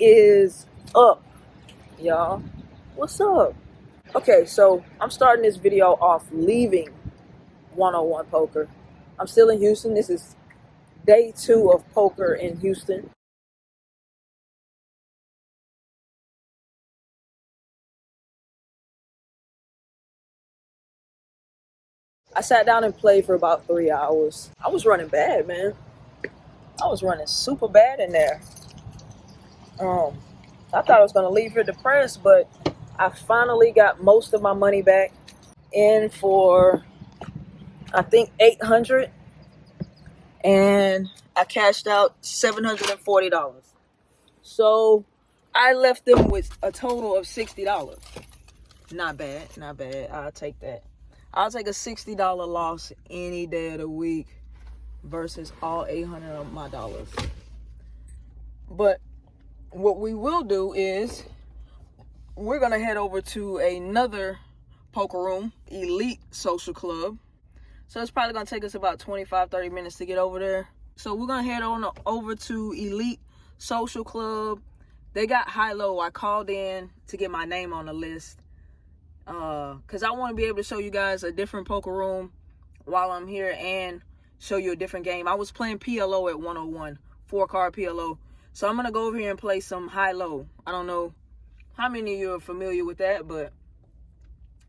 is up, y'all? What's up? Okay, so I'm starting this video off leaving 101 Poker. I'm still in Houston. This is day 2 of poker in Houston. I sat down and played for about 3 hours. I was running bad, man. I was running super bad in there. I thought I was gonna leave here depressed, but I finally got most of my money back in for I think 800, and I cashed out $740. So I left them with a total of $60. Not bad, not bad. I'll take that. I'll take a $60 loss any day of the week versus all 800 of my dollars. But what we will do is we're going to head over to another poker room, Elite Social Club. So it's probably going to take us about 25-30 minutes to get over there. So we're going to head on over to Elite Social Club. They got high-low. I called in to get my name on the list because I want to be able to show you guys a different poker room while I'm here and show you a different game. I was playing PLO at 101, 4-card PLO. So I'm going to go over here and play some high-low. I don't know how many of you are familiar with that, but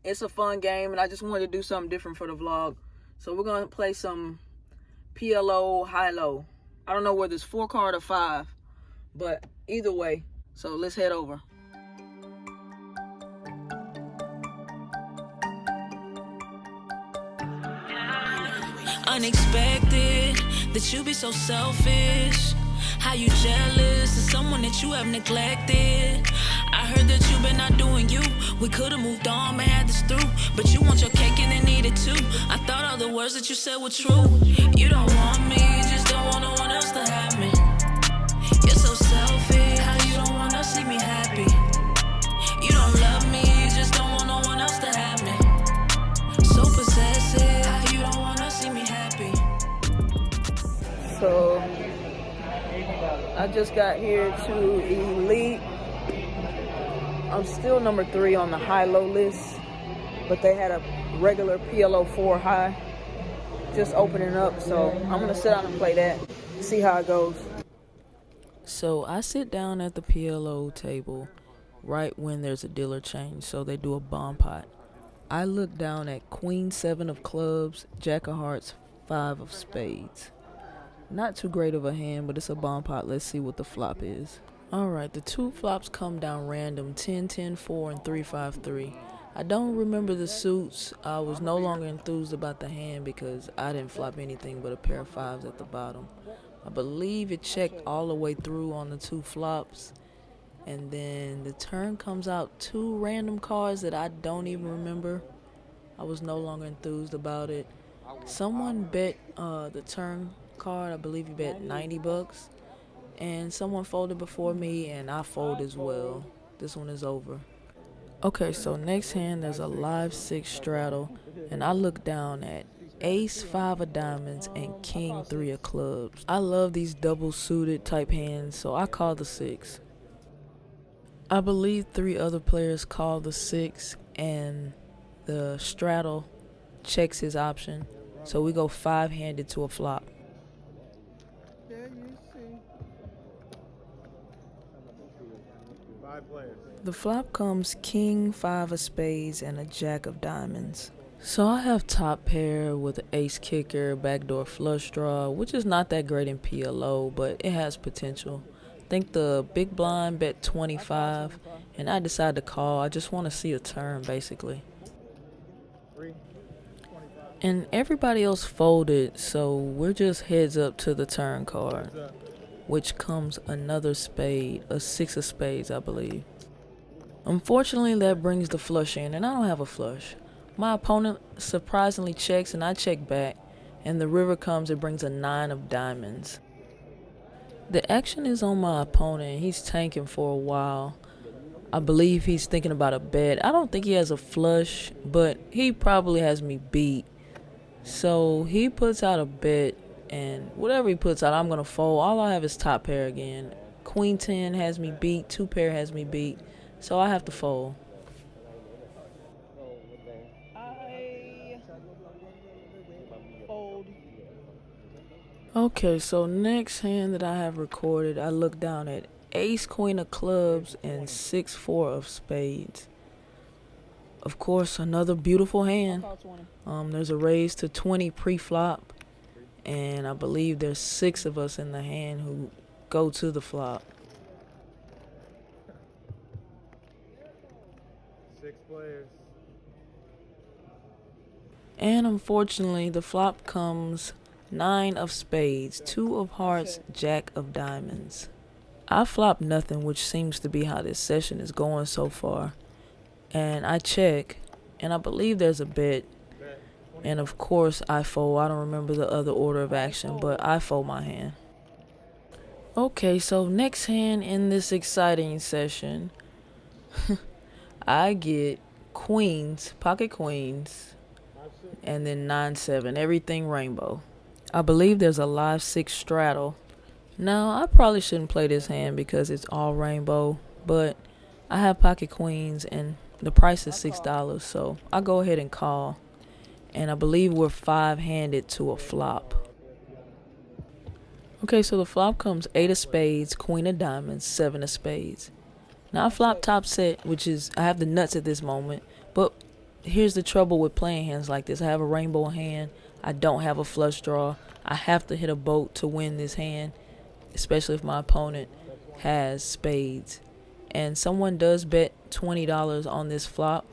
it's a fun game, and I just wanted to do something different for the vlog. So we're going to play some PLO high-low. I don't know whether it's 4-card or 5, but either way. So let's head over. Unexpected that you be so selfish. How you jealous of someone that you have neglected. I heard that you been not doing you. We could've moved on, but had this through. But you want your cake and then eat it too. I thought all the words that you said were true. You don't want me, you just don't want no one else to have me. You're so selfish, how you don't wanna see me happy. You don't love me, you just don't want no one else to have me. So possessive, how you don't wanna see me happy. So I just got here to Elite. I'm still number 3 on the high-low list, but they had a regular PLO 4 high just opening up, so I'm gonna sit down and play that, see how it goes. So I sit down at the PLO table right when there's a dealer change, so they do a bomb pot. I look down at Queen 7 of clubs, Jack of hearts, 5 of spades. Not too great of a hand, but it's a bomb pot. Let's see what the flop is. Alright, the 2 flops come down random, 10, 10, 4, and 3, 5, 3. I don't remember the suits. I was no longer enthused about the hand because I didn't flop anything but a pair of 5s at the bottom. I believe it checked all the way through on the 2 flops. And then the turn comes out 2 random cards that I don't even remember. I was no longer enthused about it. Someone bet the turn card. I believe he bet $90. And someone folded before me, and I fold as well. This one is over. Okay, so next hand there's a live 6 straddle, and I look down at ace 5 of diamonds and king 3 of clubs. I love these double suited type hands, so I call the 6. I believe 3 other players call the 6, and the straddle checks his option, so we go 5-handed to a flop. The flop comes king 5 of spades and a jack of diamonds. So I have top pair with an ace kicker, backdoor flush draw, which is not that great in PLO, but it has potential. I think the big blind bet 25, and I decided to call. I just want to see a turn, basically. And everybody else folded, so we're just heads up to the turn card, which comes another spade, a 6 of spades, I believe. Unfortunately, that brings the flush in, and I don't have a flush. My opponent surprisingly checks, and I check back, and the river comes and brings a 9 of diamonds. The action is on my opponent. He's tanking for a while. I believe he's thinking about a bet. I don't think he has a flush, but he probably has me beat. So he puts out a bet, and whatever he puts out, I'm going to fold. All I have is top pair again. Queen 10 has me beat. 2 pair has me beat. So I have to fold. I fold. Okay, so next hand that I have recorded, I look down at Ace Queen of Clubs and 6-4 of Spades. Of course, another beautiful hand. There's a raise to 20 pre-flop, and I believe there's 6 of us in the hand who go to the flop. 6 players. And unfortunately, the flop comes 9 of Spades, 2 of Hearts, Jack of Diamonds. I flop nothing, which seems to be how this session is going so far. And I check, and I believe there's a bet. And of course, I fold. I don't remember the other order of action, but I fold my hand. Okay, so next hand in this exciting session, I get queens, pocket queens, and then 9-7, everything rainbow. I believe there's a live 6 straddle. Now, I probably shouldn't play this hand because it's all rainbow, but I have pocket queens and the price is $6, so I go ahead and call. And I believe we're 5-handed to a flop. Okay, so the flop comes 8 of Spades, Queen of Diamonds, 7 of Spades. Now I flop top set, which is, I have the nuts at this moment, but here's the trouble with playing hands like this. I have a rainbow hand. I don't have a flush draw. I have to hit a boat to win this hand, especially if my opponent has spades. And someone does bet $20 on this flop,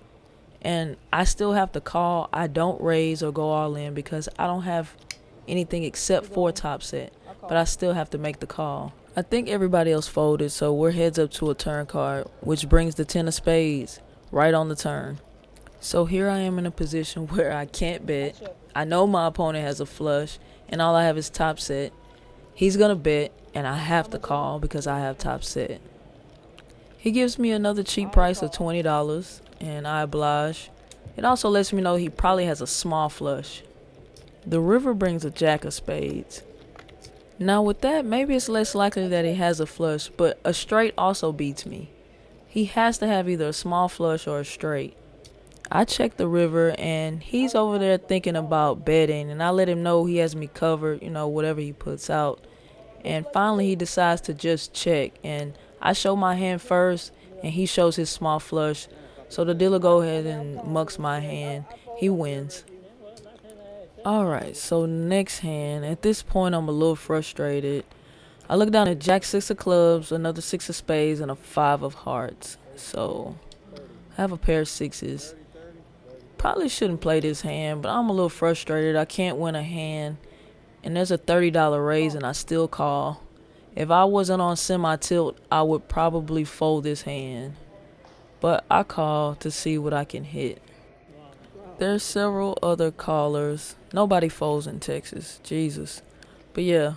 and I still have to call. I don't raise or go all in because I don't have anything except for top set, but I still have to make the call. I think everybody else folded, so we're heads up to a turn card, which brings the 10 of Spades right on the turn. So here I am in a position where I can't bet. I know my opponent has a flush, and all I have is top set. He's going to bet, and I have to call because I have top set. He gives me another cheap price of $20, and I oblige. It also lets me know he probably has a small flush. The river brings a Jack of Spades. Now with that, maybe it's less likely that he has a flush, but a straight also beats me. He has to have either a small flush or a straight. I check the river, and he's over there thinking about betting, and I let him know he has me covered, whatever he puts out. And finally he decides to just check, and I show my hand first, and he shows his small flush. So the dealer go ahead and mucks my hand. He wins. Alright, so next hand. At this point, I'm a little frustrated. I look down at Jack 6 of clubs, another 6 of spades, and a 5 of hearts. So I have a pair of sixes. Probably shouldn't play this hand, but I'm a little frustrated. I can't win a hand, and there's a $30 raise, and I still call. If I wasn't on semi-tilt, I would probably fold this hand. But I call to see what I can hit. There's several other callers. Nobody folds in Texas. Jesus. But yeah.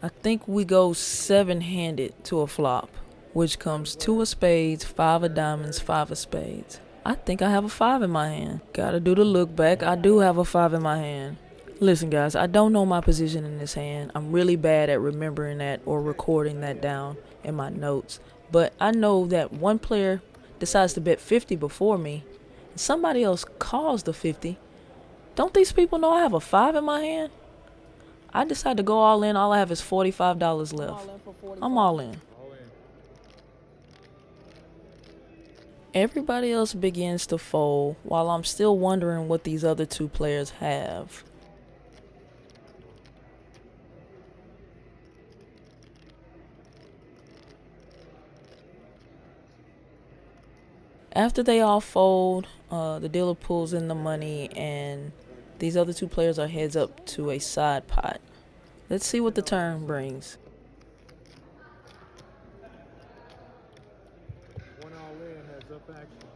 I think we go 7-handed to a flop, which comes 2 of spades, 5 of diamonds, 5 of spades. I think I have a 5 in my hand. Gotta do the look back. I do have a 5 in my hand. Listen, guys, I don't know my position in this hand. I'm really bad at remembering that or recording that down in my notes. But I know that one player decides to bet 50 before me, and somebody else calls the 50. Don't these people know I have a 5 in my hand? I decide to go all in. All I have is $45 left. I'm all in. Everybody else begins to fold while I'm still wondering what these other 2 players have. After they all fold, the dealer pulls in the money, and these other 2 players are heads up to a side pot. Let's see what the turn brings. One all in, heads up action.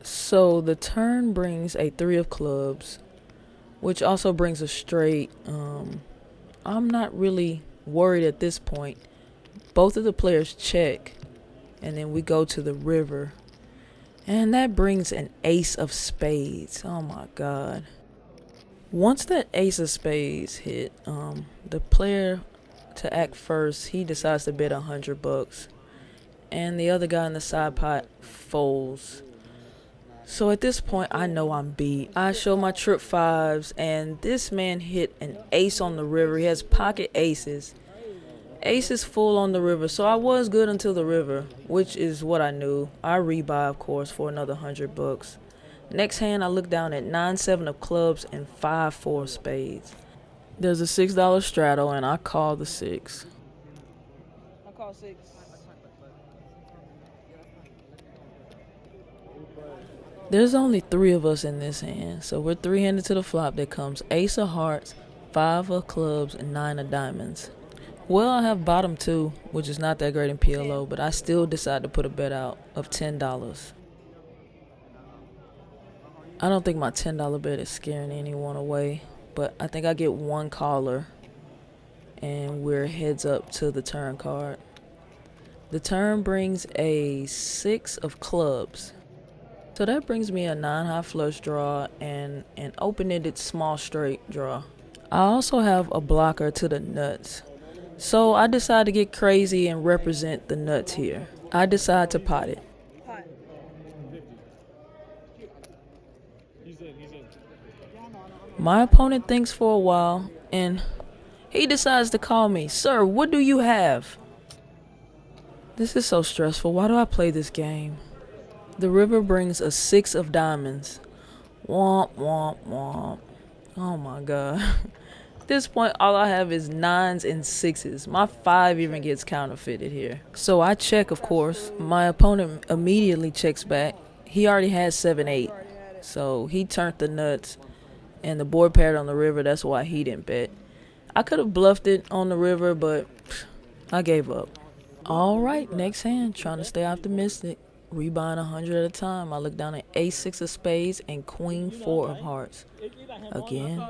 So the turn brings a 3 of clubs, which also brings a straight. I'm not really worried at this point. Both of the players check. And then we go to the river. And that brings an ace of spades. Oh my God. Once that ace of spades hit, the player to act first, he decides to bet $100, and the other guy in the side pot folds. So at this point, I know I'm beat. I show my trip fives, and this man hit an ace on the river. He has pocket aces. Ace is full on the river, so I was good until the river, which is what I knew. I rebuy, of course, for another $100. Next hand, I look down at 9-7 of clubs and 5-4 of spades. There's a $6 straddle, and I call the 6. I call 6. There's only 3 of us in this hand, so we're 3-handed to the flop. That comes ace of hearts, 5 of clubs, and 9 of diamonds. Well, I have bottom 2, which is not that great in PLO, but I still decide to put a bet out of $10. I don't think my $10 bet is scaring anyone away, but I think I get one caller, and we're heads up to the turn card. The turn brings a 6 of clubs. So that brings me a 9 high flush draw and an open-ended small straight draw. I also have a blocker to the nuts. So I decide to get crazy and represent the nuts here. I decide to pot it. My opponent thinks for a while and he decides to call me. Sir, what do you have? This is so stressful. Why do I play this game? The river brings a 6 of diamonds. Womp, womp, womp. Oh my God. At this point, all I have is 9s and 6s. My 5 even gets counterfeited here. So I check, of course. My opponent immediately checks back. He already has 7-8. So he turned the nuts. And the board paired on the river. That's why he didn't bet. I could have bluffed it on the river, but I gave up. All right, next hand. Trying to stay optimistic. Rebuying 100 at a time. I look down at ace-6 of spades and queen-4 of hearts. Again,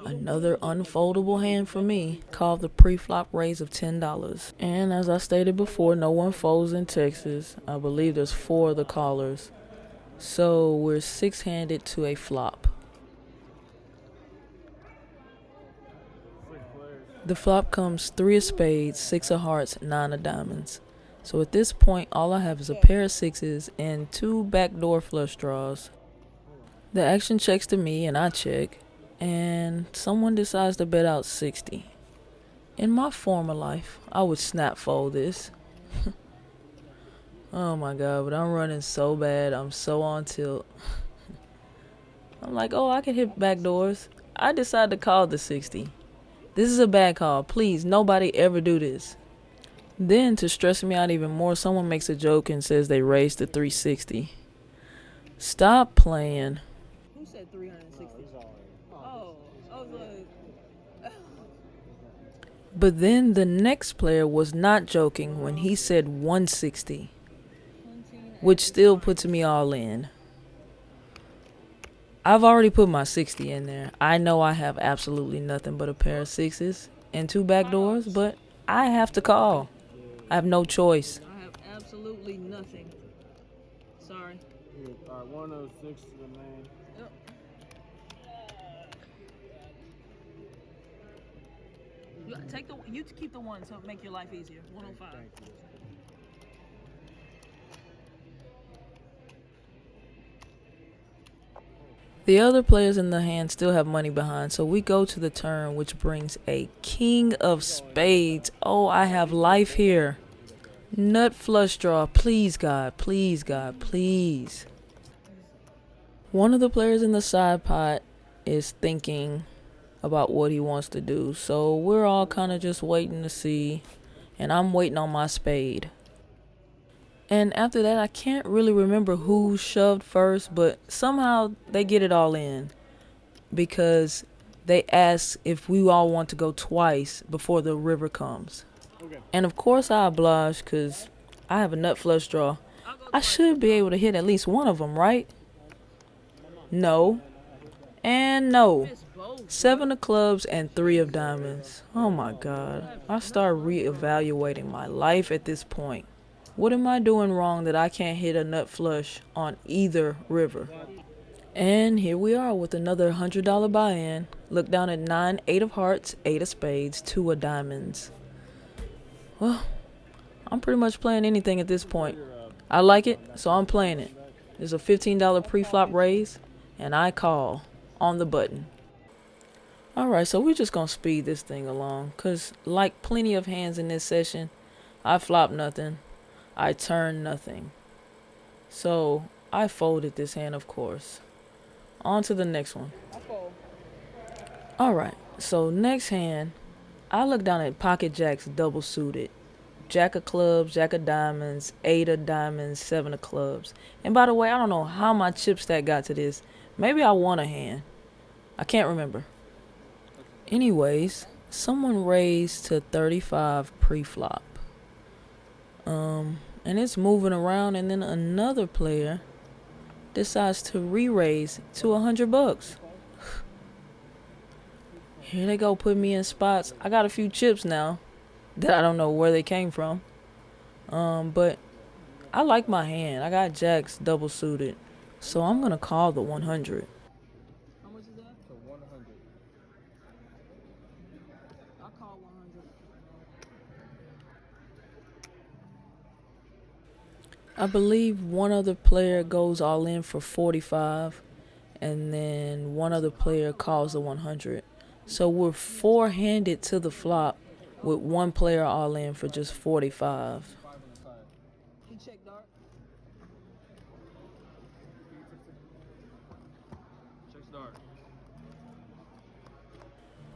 another unfoldable hand for me. Called the pre-flop raise of $10. And as I stated before, no one folds in Texas. I believe there's 4 of the callers. So we're 6-handed to a flop. The flop comes 3 of spades, 6 of hearts, 9 of diamonds. So at this point, all I have is a pair of 6s and 2 backdoor flush draws. The action checks to me and I check, and someone decides to bet out 60. In my former life, I would snap fold this. Oh my God, but I'm running so bad. I'm so on tilt. I'm like, oh, I can hit backdoors. I decide to call the 60. This is a bad call. Please, nobody ever do this. Then, to stress me out even more, someone makes a joke and says they raised to 360. Stop playing. Who said 360? Oh, I was like... But then the next player was not joking when he said 160, which still puts me all in. I've already put my 60 in there. I know I have absolutely nothing but a pair of 6s and 2 backdoors, but I have to call. I have no choice. I have absolutely nothing. Sorry. All right, 106 to the main. Yep. You keep the 1 so it make your life easier. 105. Thank you. The other players in the hand still have money behind, so we go to the turn, which brings a king of spades. Oh, I have life here. Nut flush draw. Please, God. Please, God. Please. One of the players in the side pot is thinking about what he wants to do, so we're all kind of just waiting to see, and I'm waiting on my spade. And after that, I can't really remember who shoved first, but somehow they get it all in because they ask if we all want to go twice before the river comes. Okay. And of course I oblige because I have a nut flush draw. I should be able to hit at least one of them, right? No. And no. 7 of clubs and 3 of diamonds. Oh my God. I start reevaluating my life at this point. What am I doing wrong that I can't hit a nut flush on either river? And here we are with another $100 buy-in. Look down at 9, 8 of hearts, 8 of spades, 2 of diamonds. Well, I'm pretty much playing anything at this point. I like it, so I'm playing it. There's a $15 pre-flop raise, and I call on the button. Alright, so we're just gonna speed this thing along, cause like plenty of hands in this session, I flop nothing, I turn nothing. So I folded this hand, of course. On to the next one. Alright, so next hand, I look down at pocket jacks double suited. Jack of clubs, jack of diamonds, 8 of diamonds, 7 of clubs. And by the way, I don't know how my chip stack got to this. Maybe I won a hand. I can't remember. Anyways, someone raised to 35 pre-flop. And it's moving around, and then another player decides to re-raise to $100. Here they go, put me in spots. I got a few chips now that I don't know where they came from. But I like my hand. I got jacks double suited, so I'm gonna call the 100. How much is that? So 100. I'll call 100. I believe one other player goes all in for 45, and then one other player calls the 100. So we're four-handed to the flop with one player all in for just 45. He checked dart. Checks dart.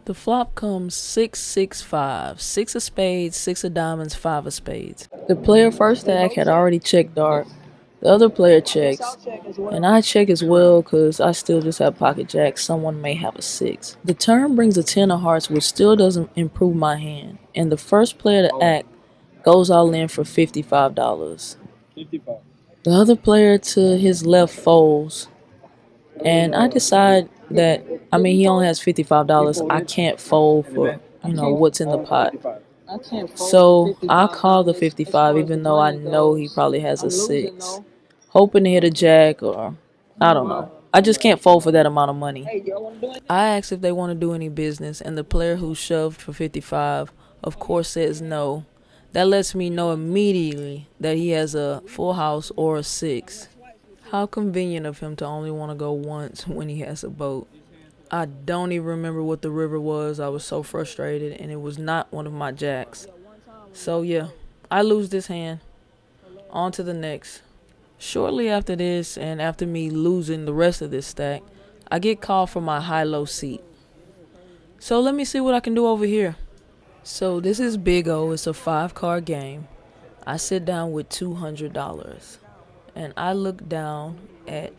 The flop comes 6, 6, 5. 6 of spades, 6 of diamonds, 5 of spades. The player first stack had already checked dart. The other player checks, and I check as well because I still just have pocket jacks. Someone may have a 6. The turn brings a 10 of hearts, which still doesn't improve my hand. And the first player to act goes all in for $55. 55. The other player to his left folds, and I decide that, he only has $55. I can't fold for, what's in the pot. So I call the 55 even though I know he probably has a 6. Hoping to hit a jack, or I don't know. I just can't fold for that amount of money. I asked if they want to do any business, and the player who shoved for 55 of course says no. That lets me know immediately that he has a full house or a 6. How convenient of him to only want to go once when he has a boat. I don't even remember what the river was. I was so frustrated, and it was not one of my jacks. So yeah, I lose this hand. On to the next. Shortly after this, and after me losing the rest of this stack, I get called for my high-low seat. So let me see what I can do over here. So this is Big O. It's a 5-card game. I sit down with $200. And I look down at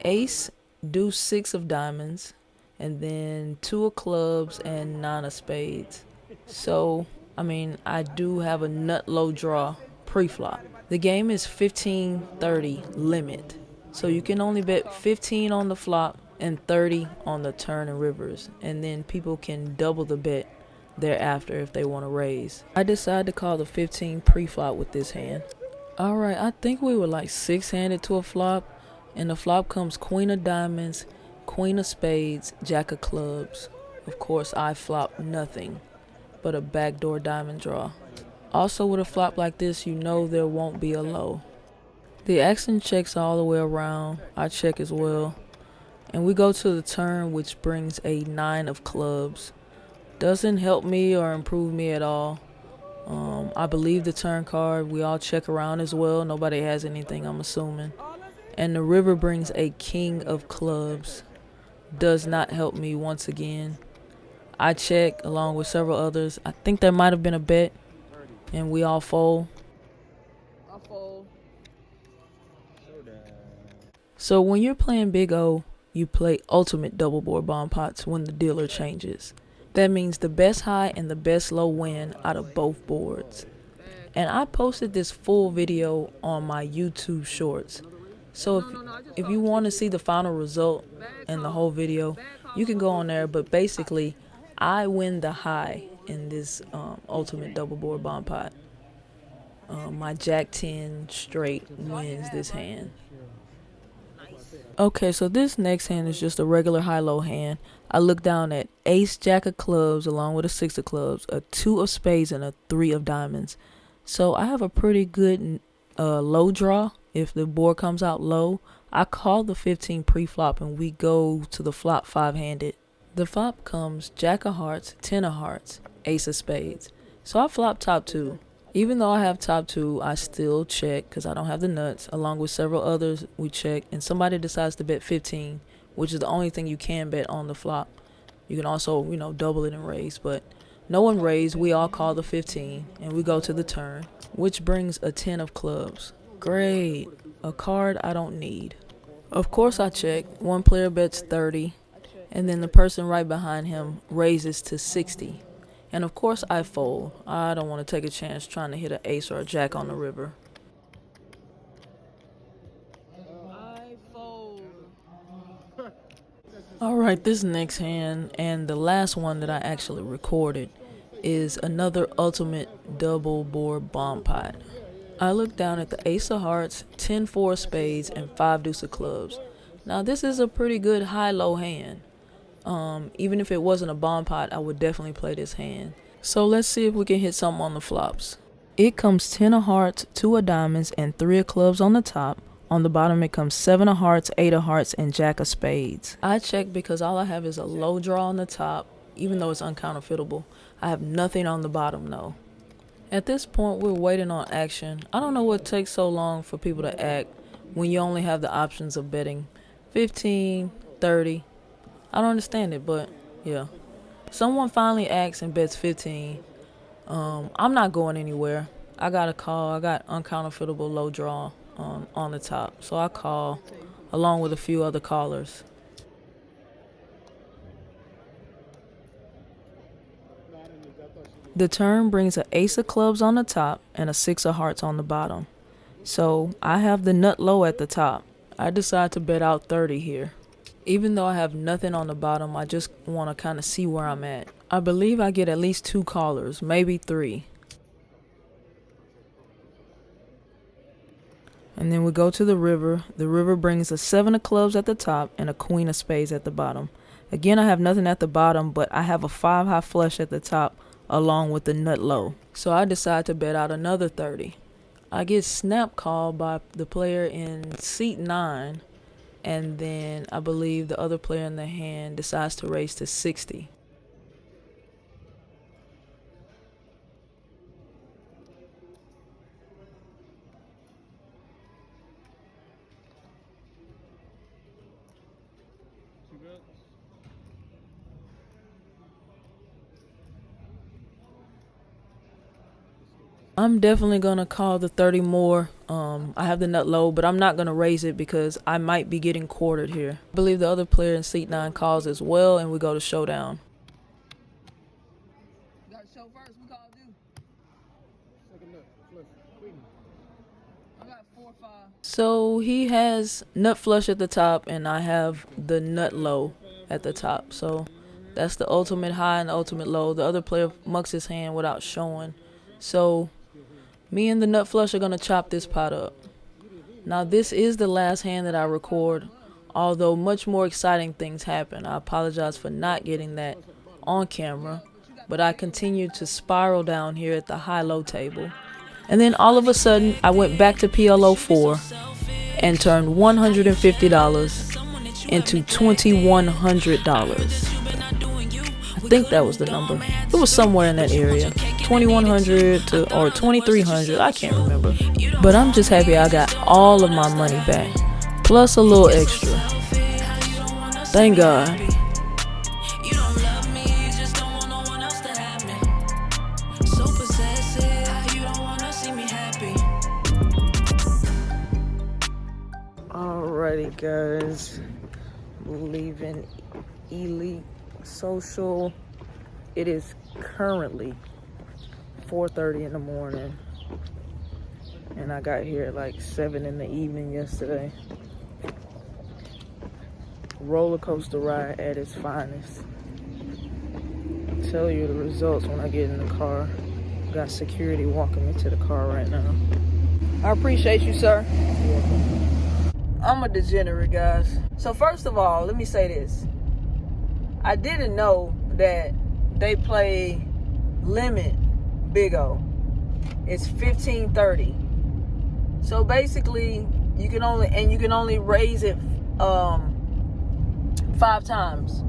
ace, deuce, 6 of diamonds, and then 2 of clubs and 9 of spades. So, I do have a nut low draw pre-flop. The game is 15-30 limit. So you can only bet 15 on the flop and 30 on the turn and rivers. And then people can double the bet thereafter if they want to raise. I decided to call the 15 pre-flop with this hand. Alright, I think we were like 6-handed to a flop. And the flop comes queen of diamonds, queen of spades, jack of clubs. Of course, I flop nothing but a backdoor diamond draw. Also, with a flop like this, you know there won't be a low. The action checks all the way around. I check as well. And we go to the turn, which brings a 9 of clubs. Doesn't help me or improve me at all. I believe the turn card, we all check around as well. Nobody has anything, I'm assuming. And the river brings a king of clubs. Does not help me once again. I check along with several others. I think there might have been a bet, and we all fold. I fold. So when you're playing Big O, you play ultimate double board bomb pots when the dealer changes. That means the best high and the best low win out of both boards. And I posted this full video on my YouTube shorts. So if you want to see the final result and the whole video, you can go on there. But basically, I win the high in this ultimate double board bomb pot. My Jack 10 straight wins this hand. Okay, so this next hand is just a regular high-low hand. I look down at ace, jack of clubs, along with a six of clubs, a two of spades, and a three of diamonds. So I have a pretty good low draw. If the board comes out low, I call the 15 pre-flop and we go to the flop five-handed. The flop comes jack of hearts, 10 of hearts, ace of spades. So I flop top two. Even though I have top two, I still check because I don't have the nuts. Along with several others, we check, and somebody decides to bet 15, which is the only thing you can bet on the flop. You can also, double it and raise, but no one raised. We all call the 15, and we go to the turn, which brings a 10 of clubs. Great, a card I don't need. Of course I check. One player bets 30, and then the person right behind him raises to 60. And of course I fold. I don't want to take a chance trying to hit an ace or a jack on the river. I fold. Alright, this next hand, and the last one that I actually recorded, is another ultimate double board bomb pot. I look down at the ace of hearts, 10-4 of spades, and 5 deuce of clubs. Now this is a pretty good high-low hand. Even if it wasn't a bomb pot, I would definitely play this hand. So let's see if we can hit something on the flops. It comes 10 of hearts, 2 of diamonds, and 3 of clubs on the top. On the bottom it comes 7 of hearts, 8 of hearts, and jack of spades. I check because all I have is a low draw on the top, even though it's uncounterfeitable. I have nothing on the bottom though. At this point we're waiting on action. I don't know what takes so long for people to act when you only have the options of betting 15, 30. I don't understand it, but yeah. Someone finally acts and bets 15. I'm not going anywhere. I got a call. I got uncounterfeitable low draw on the top. So I call along with a few other callers. The turn brings an ace of clubs on the top and a 6 of hearts on the bottom. So I have the nut low at the top. I decide to bet out 30 here. Even though I have nothing on the bottom, I just want to kind of see where I'm at. I believe I get at least 2 callers, maybe 3. And then we go to the river. The river brings a 7 of clubs at the top and a queen of spades at the bottom. Again, I have nothing at the bottom, but I have a 5 high flush at the top along with the nut low. So I decide to bet out another 30. I get snap called by the player in seat 9. And then I believe the other player in the hand decides to raise to 60. I'm definitely going to call the 30 more. I have the nut low, but I'm not going to raise it because I might be getting quartered here. I believe the other player in seat 9 calls as well, and we go to showdown. You got to show first. We call you. Second nut. Flush. Queen. I got 4 or 5. So he has nut flush at the top, and I have the nut low at the top. So that's the ultimate high and the ultimate low. The other player mucks his hand without showing. So me and the nut flush are going to chop this pot up. Now this is the last hand that I record, although much more exciting things happen. I apologize for not getting that on camera, but I continued to spiral down here at the high-low table. And then all of a sudden I went back to PLO 4 and turned $150 into $2,100. I think that was the number. It was somewhere in that area. 2,100 to or 2,300. I can't remember. But I'm just happy I got all of my money back, plus a little extra. Thank God. Alrighty, guys. Leaving Elite Social. It is currently 4:30 in the morning, and I got here at like 7 in the evening yesterday. Roller coaster ride at its finest. I'll tell you the results when I get in the car. Got security walking me to the car right now. I appreciate you, sir. I'm a degenerate, guys. So first of all, let me say this. I didn't know that they play limit Big O. It's 1530. So basically, you can only raise it 5 times.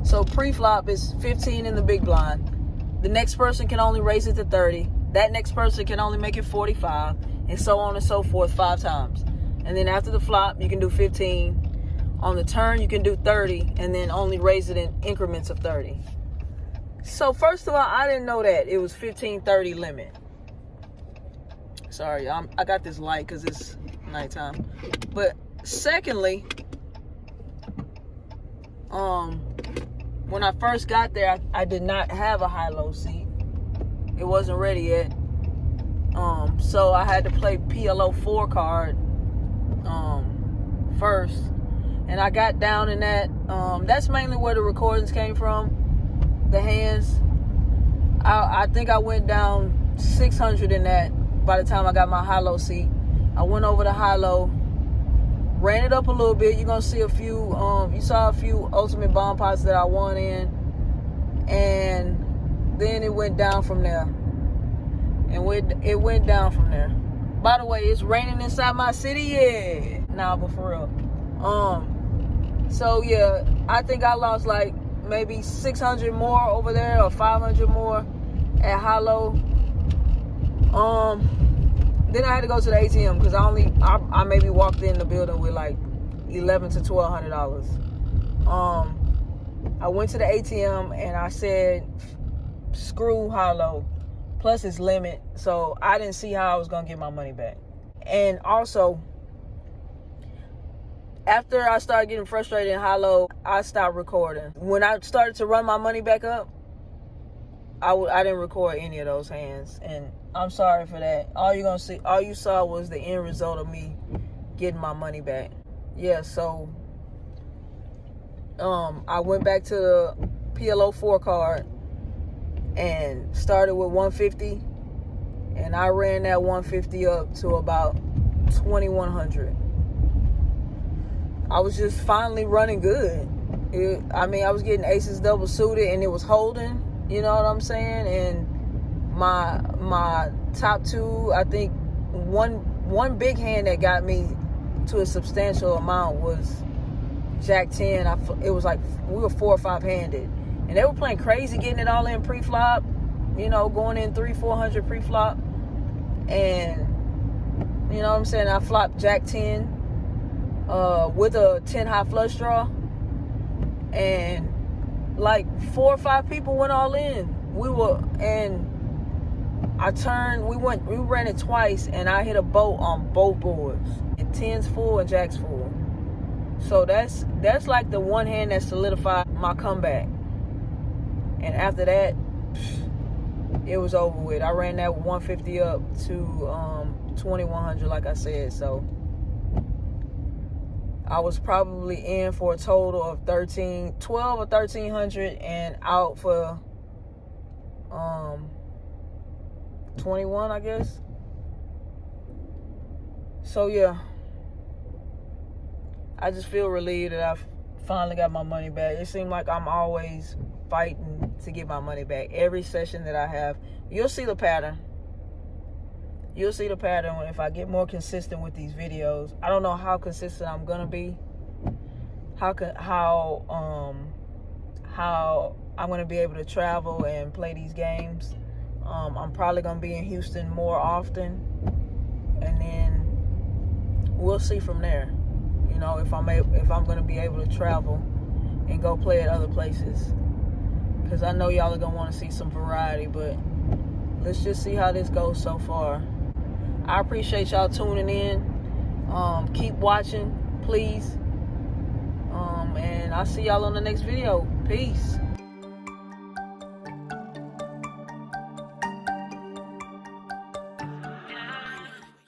So pre-flop is 15 in the big blind. The next person can only raise it to 30. That next person can only make it 45, and so on and so forth 5 times. And then after the flop, you can do 15. On the turn, you can do 30, and then only raise it in increments of 30. So first of all, I didn't know that it was 1530 limit. Sorry, I got this light because it's nighttime. But secondly, when I first got there, I did not have a high-low seat. It wasn't ready yet. So I had to play PLO 4 card first. And I got down in that. That's mainly where the recordings came from. The hands. I think I went down 600 in that by the time I got my high-low seat. I went over the high-low, ran it up a little bit. You're going to see a few, you saw a few ultimate bomb pots that I won in. And then it went down from there. It went down from there. By the way, it's raining inside my city, yeah. Nah, but for real. So yeah, I think I lost like maybe 600 more over there or 500 more at high-low. Then I had to go to the ATM because I maybe walked in the building with like $1,100 to $1,200. I went to the ATM and I said, screw high-low. Plus it's limit, so I didn't see how I was gonna get my money back. And also, after I started getting frustrated in high-low, I stopped recording. When I started to run my money back up, I didn't record any of those hands, and I'm sorry for that. All you saw was the end result of me getting my money back. Yeah, so I went back to the PLO 4 card and started with 150, and I ran that 150 up to about 2100. I was just finally running good. I was getting aces double suited and it was holding, you know what I'm saying? And my top two, I think one big hand that got me to a substantial amount was Jack 10. It was like we were 4 or 5 handed. And they were playing crazy, getting it all in pre-flop, you know, going in 300-400 pre-flop. And, you know what I'm saying, I flopped Jack 10 with a 10 high flush draw. And like 4 or 5 people went all in. We ran it twice, and I hit a boat on both boards. And 10's full and Jack's full. So that's like the one hand that solidified my comeback. And after that, it was over with. I ran that 150 up to 2100, like I said. So I was probably in for a total of 12 or 1300 and out for 21, I guess. So yeah, I just feel relieved that I finally got my money back. It seemed like I'm always fighting to get my money back. Every session that I have, you'll see the pattern. You'll see the pattern if I get more consistent with these videos. I don't know how consistent I'm gonna be. How I'm gonna be able to travel and play these games. I'm probably gonna be in Houston more often, and then we'll see from there. You know, if I'm gonna be able to travel and go play at other places. Because I know y'all are going to want to see some variety, but let's just see how this goes so far. I appreciate y'all tuning in. Keep watching, please. And I'll see y'all on the next video. Peace.